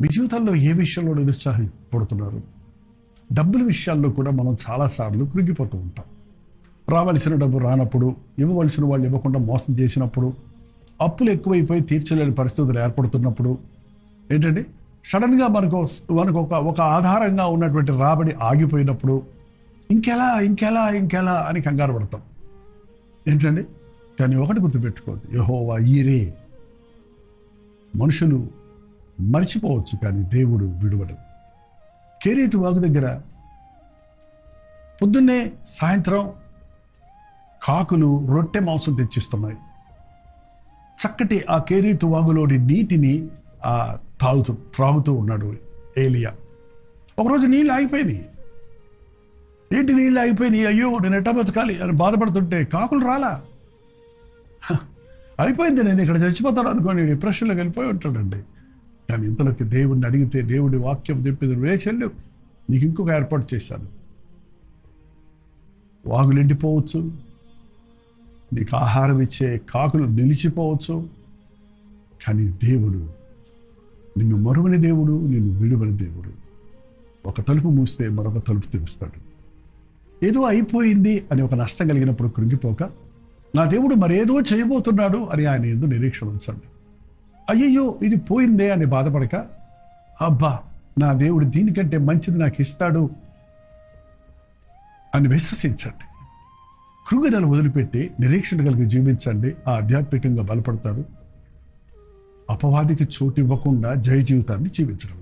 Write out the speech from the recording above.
మీ జీవితంలో ఏ విషయంలో నిరుత్సాహపడుతున్నారు? డబ్బుల విషయాల్లో కూడా మనం చాలాసార్లు కృంగిపోతూ ఉంటాం. రావాల్సిన డబ్బు రానప్పుడు, ఇవ్వవలసిన వాళ్ళు ఇవ్వకుండా మోసం చేసినప్పుడు, అప్పులు ఎక్కువైపోయి తీర్చలేని పరిస్థితులు ఏర్పడుతున్నప్పుడు ఏంటంటే సడన్గా మనకు ఒక ఆధారంగా ఉన్నటువంటి రాబడి ఆగిపోయినప్పుడు ఇంకెలా ఇంకెలా ఇంకెలా అని కంగారు పడతాం. ఏంటండి, కానీ ఒకటి గుర్తుపెట్టుకోండి, యెహోవా ఈరే. మనుషులు మర్చిపోవచ్చు కానీ దేవుడు విడువడు. కేరీతు వాగు దగ్గర పొద్దున్నే సాయంత్రం కాకులు రొట్టె మాంసం తెచ్చిస్తున్నాయి. చక్కటి ఆ కేరీతు వాగులోని నీటిని త్రాగుతూ ఉన్నాడు ఏలియా. ఒకరోజు నీళ్ళు ఆగిపోయినాయి. ఏంటి నీళ్ళు ఆగిపోయినాయి, అయ్యో నేను ఎట్టా బతకాలి అని బాధపడుతుంటే కాకులు రాలా. అయిపోయింది, నేను ఇక్కడ చచ్చిపోతాను అనుకోండి, డిప్రెషన్లోకి వెళ్ళిపోయి ఉంటాడండి. కానీ ఇంతలోకి దేవుడిని అడిగితే దేవుడి వాక్యం చెప్పింది, వేచెల్లు నీకు ఇంకొక ఏర్పాటు చేశాను. వాగులు ఎండిపోవచ్చు, నీకు ఆహారం ఇచ్చే కాకులు నిలిచిపోవచ్చు, కానీ దేవుడు నిన్ను మరువని దేవుడు, నిన్ను విడువని దేవుడు. ఒక తలుపు మూస్తే మరొక తలుపు తెరుస్తాడు. ఏదో అయిపోయింది అని ఒక నష్టం కలిగినప్పుడు కృంగిపోక, నా దేవుడు మరేదో చేయబోతున్నాడు అని ఆయన యందు నిరీక్షణ ఉంచండి. అయ్యయ్యో ఇది పోయిందే అని బాధపడక, అబ్బా నా దేవుడు దీనికంటే మంచిది నాకు ఇస్తాడు అని విశ్వసించండి. కృంగిదలు వదిలిపెట్టి నిరీక్షణ కలిగి జీవించండి. ఆధ్యాత్మికంగా బలపడతారు. అపవాదికి చోటు ఇవ్వకుండా జయ జీవితాన్ని జీవించడం.